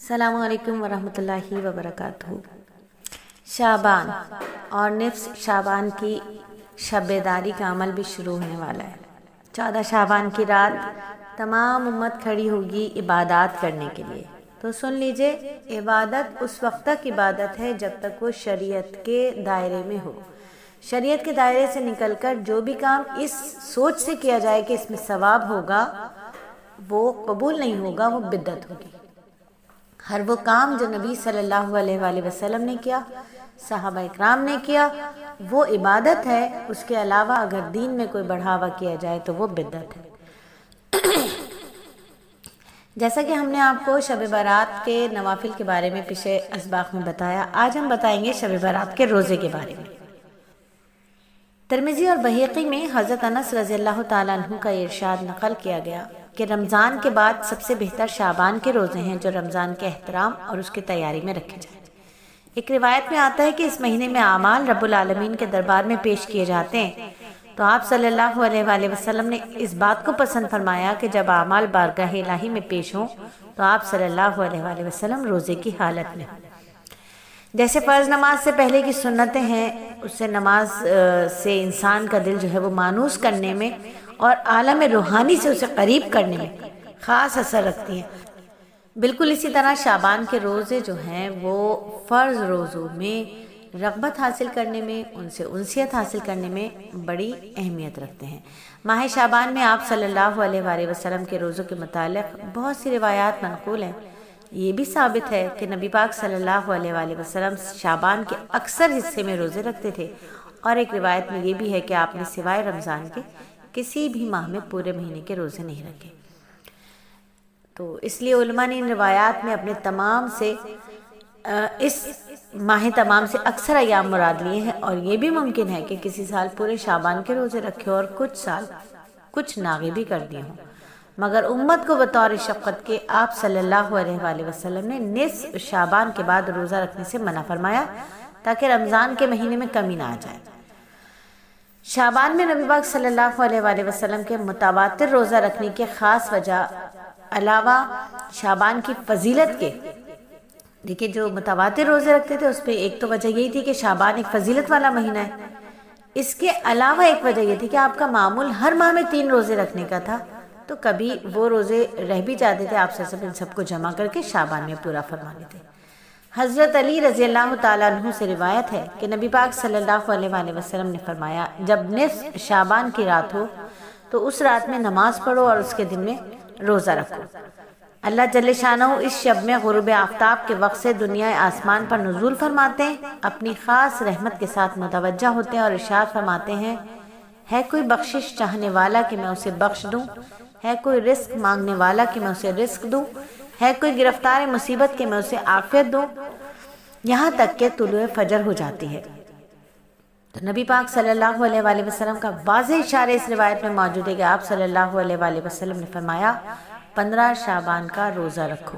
السلام علیکم ورحمۃ اللہ وبرکاتہ۔ شعبان اور نصف شعبان کی شب بیداری کا عمل بھی شروع ہونے والا ہے۔ 14 شعبان کی رات تمام امت کھڑی ہوگی عبادات کرنے کے لیے۔ تو سن لیجئے، عبادت اس وقت تک عبادت ہے جب تک وہ شریعت کے دائرے میں ہو۔ شریعت کے دائرے سے نکل کر جو بھی کام اس سوچ سے کیا جائے کہ اس میں ثواب ہوگا وہ قبول نہیں ہوگا، وہ بدعت ہوگی۔ ہر وہ کام جو نبی صلی اللہ علیہ وآلہ وسلم نے کیا، صحابہ اکرام نے کیا، وہ عبادت ہے۔ اس کے علاوہ اگر دین میں کوئی بڑھاوا کیا جائے تو وہ بدعت ہے۔ جیسا کہ ہم نے آپ کو شب برات کے نوافل کے بارے میں پچھلے اسباق میں بتایا، آج ہم بتائیں گے شب برات کے روزے کے بارے میں۔ ترمذی اور بہقی میں حضرت انس رضی اللہ تعالیٰ عنہ کا ارشاد نقل کیا گیا کہ رمضان کے بعد سب سے بہتر شعبان کے روزے ہیں جو رمضان کے احترام اور اس کی تیاری میں رکھے جائیں۔ ایک روایت میں آتا ہے کہ اس مہینے میں اعمال رب العالمین کے دربار میں پیش کیے جاتے ہیں، تو آپ صلی اللہ علیہ وآلہ وسلم نے اس بات کو پسند فرمایا کہ جب اعمال بارگاہ الہی میں پیش ہوں تو آپ صلی اللہ علیہ وآلہ وسلم روزے کی حالت میں ہوں۔ جیسے فرض نماز سے پہلے کی سنتیں ہیں، اس سے نماز سے انسان کا دل جو ہے وہ مانوس کرنے میں اور عالم روحانی سے اسے قریب کرنے میں خاص اثر رکھتی ہیں۔ بالکل اسی طرح شعبان کے روزے جو ہیں وہ فرض روزوں میں رغبت حاصل کرنے میں، ان سے انسیت حاصل کرنے میں بڑی اہمیت رکھتے ہیں۔ ماہ شعبان میں آپ صلی اللہ علیہ وآلہ وسلم کے روزوں کے متعلق بہت سی روایات منقول ہیں۔ یہ بھی ثابت ہے کہ نبی پاک صلی اللہ علیہ وآلہ وسلم شعبان کے اکثر حصے میں روزے رکھتے تھے، اور ایک روایت میں یہ بھی ہے کہ آپ نے سوائے رمضان کے کسی بھی ماہ میں پورے مہینے کے روزے نہیں رکھے۔ تو اس لیے علماء نے ان روایات میں اپنے تمام سے اس ماہ تمام سے اکثر ایام مراد لیے ہیں، اور یہ بھی ممکن ہے کہ کسی سال پورے شعبان کے روزے رکھے اور کچھ سال کچھ ناغے بھی کر دیے ہوں، مگر امت کو بطور شفقت کے آپ صلی اللہ علیہ وآلہ وسلم نے نصف شعبان کے بعد روزہ رکھنے سے منع فرمایا تاکہ رمضان کے مہینے میں کمی نہ آ جائے۔ شعبان میں نبی پاک صلی اللہ علیہ وآلہ وسلم کے متواتر روزہ رکھنے کی خاص وجہ علاوہ شعبان کی فضیلت کے، دیکھیں جو متواتر روزے رکھتے تھے اس پہ ایک تو وجہ یہی تھی کہ شعبان ایک فضیلت والا مہینہ ہے، اس کے علاوہ ایک وجہ یہ تھی کہ آپ کا معمول ہر ماہ میں 3 روزے رکھنے کا تھا، تو کبھی وہ روزے رہ بھی جاتے تھے، آپ ان سب کو جمع کر کے شعبان میں پورا فرما لیتے۔ حضرت علی رضی اللہ تعالیٰ عنہ سے روایت ہے کہ نبی پاک صلی اللہ علیہ وآلہ وسلم نے فرمایا، جب نصف شعبان کی رات ہو تو اس رات میں نماز پڑھو اور اس کے دن میں روزہ رکھو۔ اللہ جل شانہ اس شب میں غروب آفتاب کے وقت سے دنیا آسمان پر نزول فرماتے ہیں، اپنی خاص رحمت کے ساتھ متوجہ ہوتے ہیں اور ارشاد فرماتے ہیں، ہے کوئی بخشش چاہنے والا کہ میں اسے بخش دوں، ہے کوئی رزق مانگنے والا کہ میں اسے رزق دوں، ہے کوئی گرفتار مصیبت کہ میں اسے عافیت دوں، یہاں تک کہ طلوع فجر ہو جاتی ہے۔ تو نبی پاک صلی اللہ علیہ وآلہ وسلم کا واضح اشارہ اس روایت میں موجود ہے کہ آپ صلی اللہ علیہ وآلہ وسلم نے فرمایا 15 شعبان کا روزہ رکھو۔